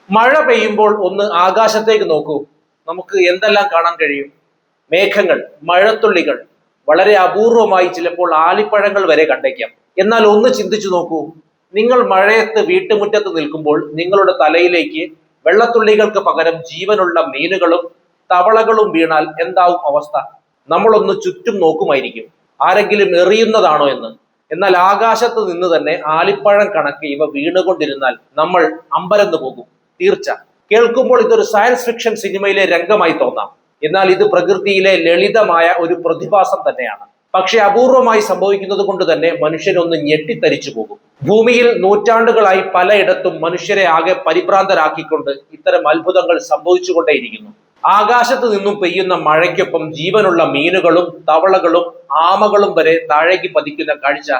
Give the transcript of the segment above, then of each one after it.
മഴ പെയ്യുമ്പോൾ ഒന്ന് ആകാശത്തേക്ക് നോക്കൂ. നമുക്ക് എന്തെല്ലാം കാണാൻ കഴിയും? മേഘങ്ങൾ, മഴത്തുള്ളികൾ, വളരെ അപൂർവമായി ചിലപ്പോൾ ആലിപ്പഴങ്ങൾ വരെ കണ്ടേക്കാം. എന്നാൽ ഒന്ന് ചിന്തിച്ചു നോക്കൂ, നിങ്ങൾ മഴയത്ത് വീട്ടുമുറ്റത്ത് നിൽക്കുമ്പോൾ നിങ്ങളുടെ തലയിലേക്ക് വെള്ളത്തുള്ളികൾക്ക് പകരം ജീവനുള്ള മീനുകളും തവളകളും വീണാൽ എന്താവും അവസ്ഥ? നമ്മളൊന്ന് ചുറ്റും നോക്കുമായിരിക്കും, ആരെങ്കിലും എറിയുന്നതാണോ എന്ന്. എന്നാൽ ആകാശത്ത് നിന്ന് തന്നെ ആലിപ്പഴം കണക്ക് ഇവ വീണുകൊണ്ടിരുന്നാൽ നമ്മൾ അമ്പരന്ന് പോകും. തീർച്ച. കേൾക്കുമ്പോൾ ഇതൊരു സയൻസ് ഫിക്ഷൻ സിനിമയിലെ രംഗമായി തോന്നാം. എന്നാൽ ഇത് പ്രകൃതിയിലെ ലളിതമായ ഒരു പ്രതിഭാസം തന്നെയാണ്. പക്ഷെ അപൂർവമായി സംഭവിക്കുന്നത് കൊണ്ട് തന്നെ മനുഷ്യരൊന്ന് ഞെട്ടിത്തരിച്ചു പോകും. ഭൂമിയിൽ നൂറ്റാണ്ടുകളായി പലയിടത്തും മനുഷ്യരെ ആകെ പരിഭ്രാന്തരാക്കിക്കൊണ്ട് ഇത്തരം അത്ഭുതങ്ങൾ സംഭവിച്ചുകൊണ്ടേയിരിക്കുന്നു. ആകാശത്ത് നിന്നും പെയ്യുന്ന മഴയ്ക്കൊപ്പം ജീവനുള്ള മീനുകളും തവളകളും ആമകളും വരെ താഴേക്ക് പതിക്കുന്ന കാഴ്ച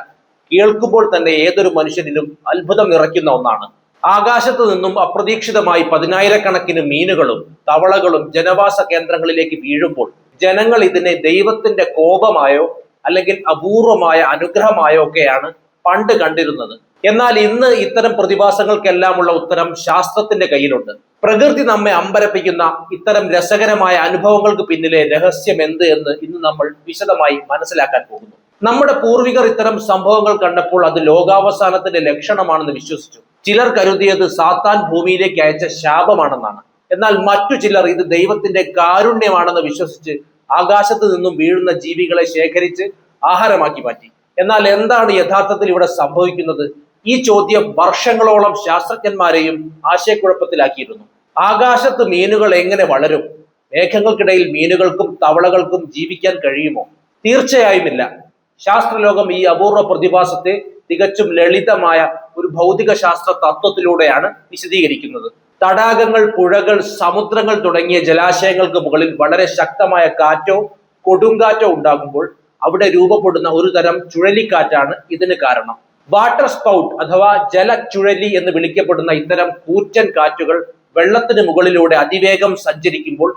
കേൾക്കുമ്പോൾ തന്നെ ഏതൊരു മനുഷ്യനിലും അത്ഭുതം നിറയ്ക്കുന്ന ഒന്നാണ്. ആകാശത്ത് നിന്നും അപ്രതീക്ഷിതമായി പതിനായിരക്കണക്കിന് മീനുകളും തവളകളും ജനവാസ കേന്ദ്രങ്ങളിലേക്ക് വീഴുമ്പോൾ ജനങ്ങൾ ഇതിനെ ദൈവത്തിന്റെ കോപമായോ അല്ലെങ്കിൽ അപൂർവമായ അനുഗ്രഹമായോ ഒക്കെയാണ് പണ്ട് കണ്ടിരുന്നത്. എന്നാൽ ഇന്ന് ഇത്തരം പ്രതിഭാസങ്ങൾക്കെല്ലാമുള്ള ഉത്തരം ശാസ്ത്രത്തിന്റെ കയ്യിലുണ്ട്. പ്രകൃതി നമ്മെ അമ്പരപ്പിക്കുന്ന ഇത്തരം രസകരമായ അനുഭവങ്ങൾക്ക് പിന്നിലെ രഹസ്യം എന്ത് എന്ന് ഇന്ന് നമ്മൾ വിശദമായി മനസ്സിലാക്കാൻ പോകുന്നു. നമ്മുടെ പൂർവികർ ഇത്തരം സംഭവങ്ങൾ കണ്ടപ്പോൾ അത് ലോകാവസാനത്തിന്റെ ലക്ഷണമാണെന്ന് വിശ്വസിച്ചു. ചിലർ കരുതിയത് സാത്താൻ ഭൂമിയിലേക്ക് അയച്ച ശാപമാണെന്നാണ്. എന്നാൽ മറ്റു ചിലർ ഇത് ദൈവത്തിന്റെ കാരുണ്യമാണെന്ന് വിശ്വസിച്ച് ആകാശത്ത് നിന്നും വീഴുന്ന ജീവികളെ ശേഖരിച്ച് ആഹാരമാക്കി മാറ്റി. എന്നാൽ എന്താണ് യഥാർത്ഥത്തിൽ ഇവിടെ സംഭവിക്കുന്നത്? ഈ ചോദ്യം വർഷങ്ങളോളം ശാസ്ത്രജ്ഞന്മാരെയും ആശയക്കുഴപ്പത്തിലാക്കിയിരുന്നു. ആകാശത്ത് മീനുകൾ എങ്ങനെ വളരും? മേഘങ്ങൾക്കിടയിൽ മീനുകൾക്കും തവളകൾക്കും ജീവിക്കാൻ കഴിയുമോ? തീർച്ചയായുമില്ല. ശാസ്ത്രലോകം ഈ അപൂർവ പ്രതിഭാസത്തെ തികച്ചും ലളിതമായ ഒരു ഭൗതിക ശാസ്ത്ര തത്വത്തിലൂടെയാണ് വിശദീകരിക്കുന്നത്. തടാകങ്ങൾ, പുഴകൾ, സമുദ്രങ്ങൾ തുടങ്ങിയ ജലാശയങ്ങൾക്ക് മുകളിൽ വളരെ ശക്തമായ കാറ്റോ കൊടുങ്കാറ്റോ ഉണ്ടാകുമ്പോൾ അവിടെ രൂപപ്പെടുന്ന ഒരു തരം ചുഴലിക്കാറ്റാണ് ഇതിന് കാരണം. വാട്ടർ സ്പൗട്ട് അഥവാ ജല ചുഴലി എന്ന് വിളിക്കപ്പെടുന്ന ഇത്തരം കൂറ്റൻ കാറ്റുകൾ വെള്ളത്തിന് മുകളിലൂടെ അതിവേഗം സഞ്ചരിക്കുമ്പോൾ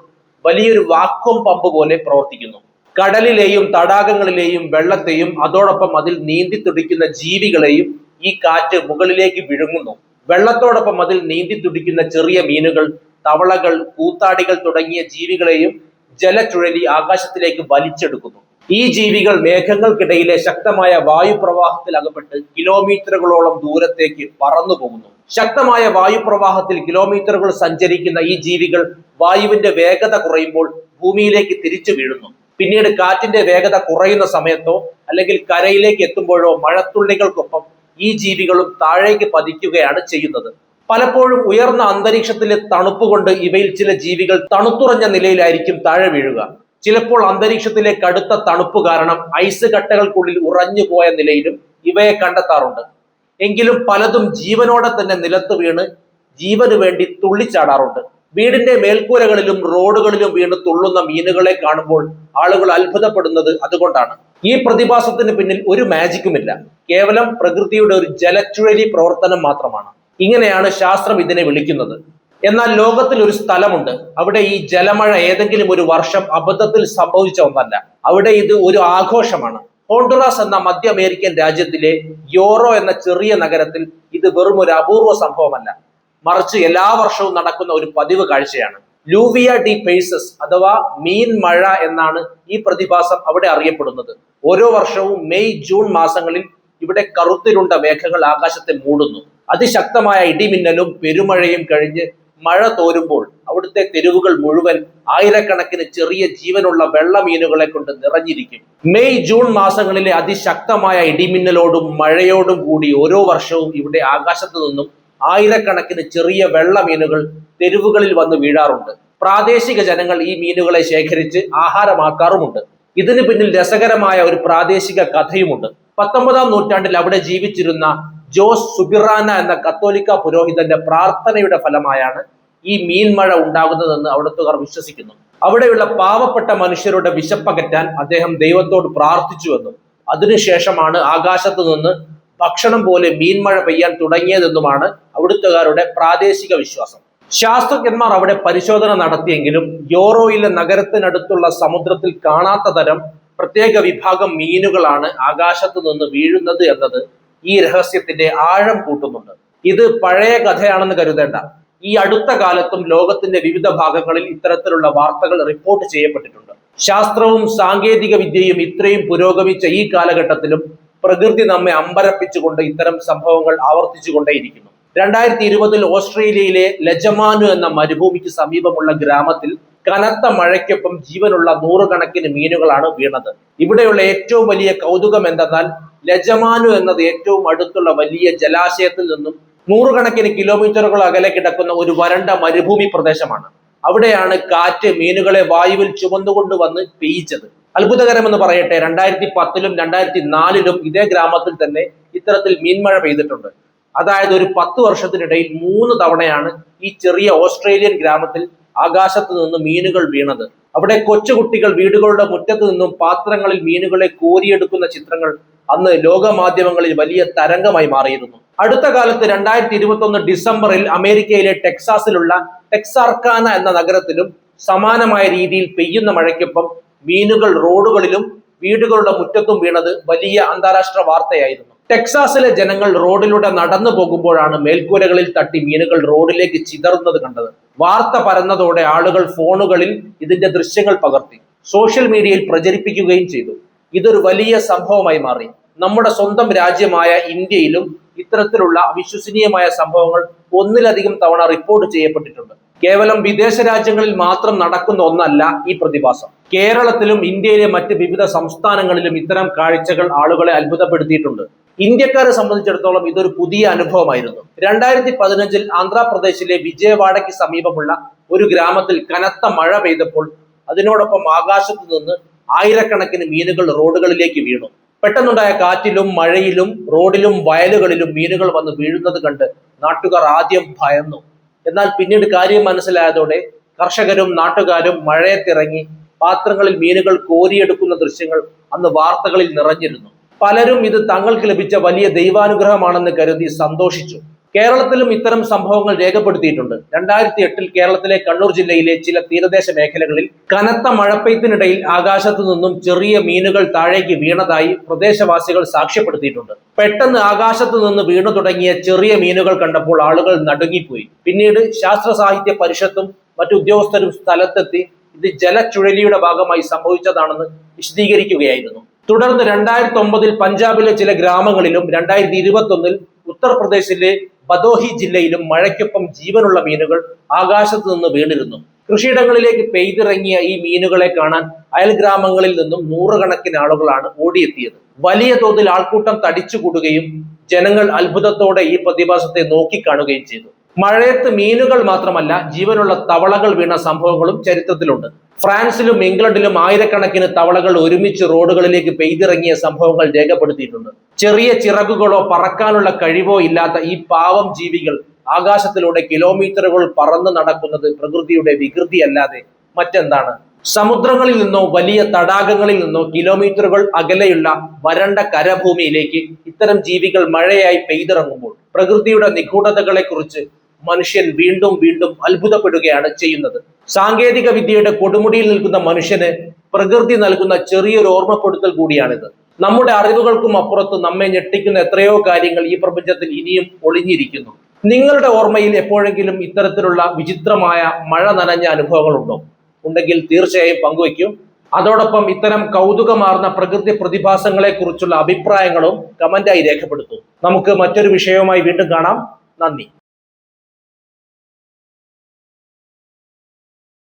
വലിയൊരു വാക്വം പമ്പ് പോലെ പ്രവർത്തിക്കുന്നു. കടലിലെയും തടാകങ്ങളിലെയും വെള്ളത്തെയും അതോടൊപ്പം അതിൽ നീന്തി തുടിക്കുന്ന ജീവികളെയും ഈ കാറ്റ് മുകളിലേക്ക് വിഴുങ്ങുന്നു. വെള്ളത്തോടൊപ്പം അതിൽ നീന്തി തുടിക്കുന്ന ചെറിയ മീനുകൾ, തവളകൾ, കൂത്താടികൾ തുടങ്ങിയ ജീവികളെയും ജലചുഴലി ആകാശത്തിലേക്ക് വലിച്ചെടുക്കുന്നു. ഈ ജീവികൾ മേഘങ്ങൾക്കിടയിലെ ശക്തമായ വായുപ്രവാഹത്തിൽ അകപ്പെട്ട് കിലോമീറ്ററുകളോളം ദൂരത്തേക്ക് പറന്നു പോകുന്നു. ശക്തമായ വായുപ്രവാഹത്തിൽ കിലോമീറ്ററുകൾ സഞ്ചരിക്കുന്ന ഈ ജീവികൾ വായുവിന്റെ വേഗത കുറയുമ്പോൾ ഭൂമിയിലേക്ക് തിരിച്ചു വീഴുന്നു. പിന്നീട് കാറ്റിന്റെ വേഗത കുറയുന്ന സമയത്തോ അല്ലെങ്കിൽ കരയിലേക്ക് എത്തുമ്പോഴോ മഴത്തുള്ളികൾക്കൊപ്പം ഈ ജീവികളും താഴേക്ക് പതിക്കുകയാണ് ചെയ്യുന്നത്. പലപ്പോഴും ഉയർന്ന അന്തരീക്ഷത്തിലെ തണുപ്പ് കൊണ്ട് ഇവയിൽ ചില ജീവികൾ തണുത്തുറഞ്ഞ നിലയിലായിരിക്കും താഴെ വീഴുക. ചിലപ്പോൾ അന്തരീക്ഷത്തിലെ കടുത്ത തണുപ്പ് കാരണം ഐസ് കട്ടകൾക്കുള്ളിൽ ഉറഞ്ഞു പോയ നിലയിലും ഇവയെ കണ്ടെത്താറുണ്ട്. എങ്കിലും പലതും ജീവനോടെ തന്നെ നിലത്ത് വീണ് ജീവന് വേണ്ടി തുള്ളിച്ചാടാറുണ്ട്. വീടിന്റെ മേൽക്കൂരകളിലും റോഡുകളിലും വീണ് തുള്ളുന്ന മീനുകളെ കാണുമ്പോൾ ആളുകൾ അത്ഭുതപ്പെടുന്നത് അതുകൊണ്ടാണ്. ഈ പ്രതിഭാസത്തിന് പിന്നിൽ ഒരു മാജിക്കുമില്ല, കേവലം പ്രകൃതിയുടെ ഒരു ജലചുഴലി പ്രവർത്തനം മാത്രമാണ്. ഇങ്ങനെയാണ് ശാസ്ത്രം ഇതിനെ വിളിക്കുന്നത്. എന്നാൽ ലോകത്തിൽ ഒരു സ്ഥലമുണ്ട്, അവിടെ ഈ ജലമഴ ഏതെങ്കിലും ഒരു വർഷം അബദ്ധത്തിൽ സംഭവിച്ച ഒന്നല്ല. അവിടെ ഇത് ഒരു ആഘോഷമാണ്. ഹോണ്ടുറാസ് എന്ന മധ്യ അമേരിക്കൻ രാജ്യത്തിലെ യോറോ എന്ന ചെറിയ നഗരത്തിൽ ഇത് വെറും ഒരു അപൂർവ സംഭവമല്ല, മറിച്ച് എല്ലാ വർഷവും നടക്കുന്ന ഒരു പതിവ് കാഴ്ചയാണ്. ലൂവിയ ഡി പേഴ്സസ് അഥവാ മീൻ മഴ എന്നാണ് ഈ പ്രതിഭാസം അവിടെ അറിയപ്പെടുന്നത്. ഓരോ വർഷവും മെയ്, ജൂൺ മാസങ്ങളിൽ ഇവിടെ കറുത്തിരുണ്ട മേഘങ്ങൾ ആകാശത്തെ മൂടുന്നു. അതിശക്തമായ ഇടിമിന്നലും പെരുമഴയും കഴിഞ്ഞ് മഴ തോരുമ്പോൾ അവിടുത്തെ തെരുവുകൾ മുഴുവൻ ആയിരക്കണക്കിന് ചെറിയ ജീവനുള്ള വെള്ളമീനുകളെ കൊണ്ട് നിറഞ്ഞിരിക്കും. മെയ്, ജൂൺ മാസങ്ങളിലെ അതിശക്തമായ ഇടിമിന്നലോടും മഴയോടും കൂടി ഓരോ വർഷവും ഇവിടെ ആകാശത്ത് നിന്നും ആയിരക്കണക്കിന് ചെറിയ വെള്ളമീനുകൾ തെരുവുകളിൽ വന്ന് വീഴാറുണ്ട്. പ്രാദേശിക ജനങ്ങൾ ഈ മീനുകളെ ശേഖരിച്ച് ആഹാരമാക്കാറുമുണ്ട്. ഇതിന് പിന്നിൽ രസകരമായ ഒരു പ്രാദേശിക കഥയുമുണ്ട്. 19-ാം നൂറ്റാണ്ടിൽ അവിടെ ജീവിച്ചിരുന്ന ജോസ് സുബിറാന എന്ന കത്തോലിക്ക പുരോഹിതന്റെ പ്രാർത്ഥനയുടെ ഫലമായാണ് ഈ മീൻമഴ ഉണ്ടാകുന്നതെന്ന് അവിടുത്തുകാർ വിശ്വസിക്കുന്നു. അവിടെയുള്ള പാവപ്പെട്ട മനുഷ്യരുടെ വിശപ്പകറ്റാൻ അദ്ദേഹം ദൈവത്തോട് പ്രാർത്ഥിച്ചുവെന്നും അതിനുശേഷമാണ് ആകാശത്തു നിന്ന് ഭക്ഷണം പോലെ മീൻമഴ പെയ്യാൻ തുടങ്ങിയതെന്നുമാണ് അവിടുത്തുകാരുടെ പ്രാദേശിക വിശ്വാസം. ശാസ്ത്രജ്ഞന്മാർ അവിടെ പരിശോധന നടത്തിയെങ്കിലും യോറോയിലെ നഗരത്തിനടുത്തുള്ള സമുദ്രത്തിൽ കാണാത്ത തരം പ്രത്യേക വിഭാഗം മീനുകളാണ് ആകാശത്തു നിന്ന് വീഴുന്നത് എന്നത് ഈ രഹസ്യത്തിന്റെ ആഴം കൂട്ടുന്നുണ്ട്. ഇത് പഴയ കഥയാണെന്ന് കരുതേണ്ട. ഈ അടുത്ത കാലത്തും ലോകത്തിന്റെ വിവിധ ഭാഗങ്ങളിൽ ഇത്തരത്തിലുള്ള വാർത്തകൾ റിപ്പോർട്ട് ചെയ്യപ്പെട്ടിട്ടുണ്ട്. ശാസ്ത്രവും സാങ്കേതിക വിദ്യയും ഇത്രയും പുരോഗമിച്ച ഈ കാലഘട്ടത്തിലും പ്രകൃതി നമ്മെ അമ്പരപ്പിച്ചുകൊണ്ട് ഇത്തരം സംഭവങ്ങൾ ആവർത്തിച്ചുകൊണ്ടേയിരിക്കുന്നു. 2020 ഓസ്ട്രേലിയയിലെ ലജമാനു എന്ന മരുഭൂമിക്ക് സമീപമുള്ള ഗ്രാമത്തിൽ കനത്ത മഴയ്ക്കൊപ്പം ജീവനുള്ള നൂറുകണക്കിന് മീനുകളാണ് വീണത്. ഇവിടെയുള്ള ഏറ്റവും വലിയ കൗതുകം എന്തെന്നാൽ ലജമാനു എന്നത് ഏറ്റവും അടുത്തുള്ള വലിയ ജലാശയത്തിൽ നിന്നും നൂറുകണക്കിന് കിലോമീറ്ററുകൾ അകലെ കിടക്കുന്ന ഒരു വരണ്ട മരുഭൂമി പ്രദേശമാണ്. അവിടെയാണ് കാറ്റ് മീനുകളെ വായുവിൽ ചുമന്നുകൊണ്ടുവന്ന് പെയ്യിച്ചത്. അത്ഭുതകരമെന്ന് പറയട്ടെ, 2010-ലും 2004-ലും ഇതേ ഗ്രാമത്തിൽ തന്നെ ഇത്തരത്തിൽ മീൻമഴ പെയ്തിട്ടുണ്ട്. അതായത് ഒരു 10 വർഷത്തിനിടയിൽ 3 തവണയാണ് ഈ ചെറിയ ഓസ്ട്രേലിയൻ ഗ്രാമത്തിൽ ആകാശത്ത് നിന്ന് മീനുകൾ വീണത്. അവിടെ കൊച്ചുകുട്ടികൾ വീടുകളുടെ മുറ്റത്ത് നിന്നും പാത്രങ്ങളിൽ മീനുകളെ കോരിയെടുക്കുന്ന ചിത്രങ്ങൾ അന്ന് ലോകമാധ്യമങ്ങളിൽ വലിയ തരംഗമായി മാറിയിരുന്നു. അടുത്ത കാലത്ത് 2021 ഡിസംബറിൽ അമേരിക്കയിലെ ടെക്സാസിലുള്ള ടെക്സാർക്കാന എന്ന നഗരത്തിലും സമാനമായ രീതിയിൽ പെയ്യുന്ന മഴയ്ക്കൊപ്പം മീനുകൾ റോഡുകളിലും വീടുകളുടെ മുറ്റത്തും വീണത് വലിയ അന്താരാഷ്ട്ര വാർത്തയായിരുന്നു. ടെക്സാസിലെ ജനങ്ങൾ റോഡിലൂടെ നടന്നു പോകുമ്പോഴാണ് മേൽക്കൂരകളിൽ തട്ടി മീനുകൾ റോഡിലേക്ക് ചിതറുന്നത് കണ്ടത്. വാർത്ത പരന്നതോടെ ആളുകൾ ഫോണുകളിൽ ഇതിന്റെ ദൃശ്യങ്ങൾ പകർത്തി സോഷ്യൽ മീഡിയയിൽ പ്രചരിപ്പിക്കുകയും ചെയ്തു. ഇതൊരു വലിയ സംഭവമായി മാറി. നമ്മുടെ സ്വന്തം രാജ്യമായ ഇന്ത്യയിലും ഇത്തരത്തിലുള്ള അവിശ്വസനീയമായ സംഭവങ്ങൾ ഒന്നിലധികം തവണ റിപ്പോർട്ട് ചെയ്യപ്പെട്ടിട്ടുണ്ട്. കേവലം വിദേശ രാജ്യങ്ങളിൽ മാത്രം നടക്കുന്ന ഒന്നല്ല ഈ പ്രതിഭാസം. കേരളത്തിലും ഇന്ത്യയിലെ മറ്റ് വിവിധ സംസ്ഥാനങ്ങളിലും ഇത്തരം കാഴ്ചകൾ ആളുകളെ അത്ഭുതപ്പെടുത്തിയിട്ടുണ്ട്. ഇന്ത്യക്കാരെ സംബന്ധിച്ചിടത്തോളം ഇതൊരു പുതിയ അനുഭവമായിരുന്നു. 2015-ൽ ആന്ധ്രാപ്രദേശിലെ വിജയവാഡയ്ക്ക് സമീപമുള്ള ഒരു ഗ്രാമത്തിൽ കനത്ത മഴ പെയ്തപ്പോൾ അതിനോടൊപ്പം ആകാശത്ത് നിന്ന് ആയിരക്കണക്കിന് മീനുകൾ റോഡുകളിലേക്ക് വീണു. പെട്ടെന്നുണ്ടായ കാറ്റിലും മഴയിലും റോഡിലും വയലുകളിലും മീനുകൾ വന്ന് വീഴുന്നത് കണ്ട് നാട്ടുകാർ ആദ്യം ഭയന്നു. എന്നാൽ പിന്നീട് കാര്യം മനസ്സിലായതോടെ കർഷകരും നാട്ടുകാരും മഴയത്തിറങ്ങി പാത്രങ്ങളിൽ മീനുകൾ കോരിയെടുക്കുന്ന ദൃശ്യങ്ങൾ അന്ന് വാർത്തകളിൽ നിറഞ്ഞിരുന്നു. പലരും ഇത് തങ്ങൾക്ക് ലഭിച്ച വലിയ ദൈവാനുഗ്രഹമാണെന്ന് കരുതി സന്തോഷിച്ചു. കേരളത്തിലും ഇത്തരം സംഭവങ്ങൾ രേഖപ്പെടുത്തിയിട്ടുണ്ട്. 2008-ൽ കേരളത്തിലെ കണ്ണൂർ ജില്ലയിലെ ചില തീരദേശ മേഖലകളിൽ കനത്ത മഴപ്പെയ്ത്തിനിടയിൽ ആകാശത്തു നിന്നും ചെറിയ മീനുകൾ താഴേക്ക് വീണതായി പ്രദേശവാസികൾ സാക്ഷ്യപ്പെടുത്തിയിട്ടുണ്ട്. പെട്ടെന്ന് ആകാശത്തു നിന്ന് വീണു തുടങ്ങിയ ചെറിയ മീനുകൾ കണ്ടപ്പോൾ ആളുകൾ നടുങ്ങിപ്പോയി. പിന്നീട് ശാസ്ത്ര സാഹിത്യ പരിഷത്തും മറ്റു ഉദ്യോഗസ്ഥരും സ്ഥലത്തെത്തി ഇത് ജലചുഴലിയുടെ ഭാഗമായി സംഭവിച്ചതാണെന്ന് വിശദീകരിക്കുകയായിരുന്നു. തുടർന്ന് 2009-ൽ പഞ്ചാബിലെ ചില ഗ്രാമങ്ങളിലും 2021-ൽ ഉത്തർപ്രദേശിലെ ഭദോഹി ജില്ലയിലും മഴയ്ക്കൊപ്പം ജീവനുള്ള മീനുകൾ ആകാശത്ത് നിന്ന് വീണിരുന്നു. കൃഷിയിടങ്ങളിലേക്ക് പെയ്തിറങ്ങിയ ഈ മീനുകളെ കാണാൻ അയൽ ഗ്രാമങ്ങളിൽ നിന്നും നൂറുകണക്കിന് ആളുകളാണ് ഓടിയെത്തിയത്. വലിയ തോതിൽ ആൾക്കൂട്ടം തടിച്ചുകൂടുകയും ജനങ്ങൾ അത്ഭുതത്തോടെ ഈ പ്രതിഭാസത്തെ നോക്കിക്കാണുകയും ചെയ്തു. മഴയത്ത് മീനുകൾ മാത്രമല്ല, ജീവനുള്ള തവളകൾ വീണ സംഭവങ്ങളും ചരിത്രത്തിലുണ്ട്. ഫ്രാൻസിലും ഇംഗ്ലണ്ടിലും ആയിരക്കണക്കിന് തവളകൾ ഒരുമിച്ച് റോഡുകളിലേക്ക് പെയ്തിറങ്ങിയ സംഭവങ്ങൾ രേഖപ്പെടുത്തിയിട്ടുണ്ട്. ചെറിയ ചിറകുകളോ പറക്കാനുള്ള കഴിവോ ഇല്ലാത്ത ഈ പാവം ജീവികൾ ആകാശത്തിലൂടെ കിലോമീറ്ററുകൾ പറന്നു നടക്കുന്നത് പ്രകൃതിയുടെ വികൃതിയല്ലാതെ മറ്റെന്താണ്? സമുദ്രങ്ങളിൽ നിന്നോ വലിയ തടാകങ്ങളിൽ നിന്നോ കിലോമീറ്ററുകൾ അകലെയുള്ള വരണ്ട കരഭൂമിയിലേക്ക് ഇത്തരം ജീവികൾ മഴയായി പെയ്തിറങ്ങുമ്പോൾ പ്രകൃതിയുടെ നിഗൂഢതകളെ കുറിച്ച് മനുഷ്യൻ വീണ്ടും വീണ്ടും അത്ഭുതപ്പെടുകയാണ് ചെയ്യുന്നത്. സാങ്കേതിക വിദ്യയുടെ കൊടുമുടിയിൽ നിൽക്കുന്ന മനുഷ്യന് പ്രകൃതി നൽകുന്ന ചെറിയൊരു ഓർമ്മപ്പെടുത്തൽ കൂടിയാണിത്. നമ്മുടെ അറിവുകൾക്കും അപ്പുറത്ത് നമ്മെ ഞെട്ടിക്കുന്ന എത്രയോ കാര്യങ്ങൾ ഈ പ്രപഞ്ചത്തിൽ ഇനിയും ഒളിഞ്ഞിരിക്കുന്നു. നിങ്ങളുടെ ഓർമ്മയിൽ എപ്പോഴെങ്കിലും ഇത്തരത്തിലുള്ള വിചിത്രമായ മഴ നനഞ്ഞ അനുഭവങ്ങൾ ഉണ്ടോ? ഉണ്ടെങ്കിൽ തീർച്ചയായും പങ്കുവയ്ക്കൂ. അതോടൊപ്പം ഇത്തരം കൗതുകമാർന്ന പ്രകൃതി പ്രതിഭാസങ്ങളെ കുറിച്ചുള്ള അഭിപ്രായങ്ങളും കമന്റായി രേഖപ്പെടുത്തൂ. നമുക്ക് മറ്റൊരു വിഷയവുമായി വീണ്ടും കാണാം. നന്ദി.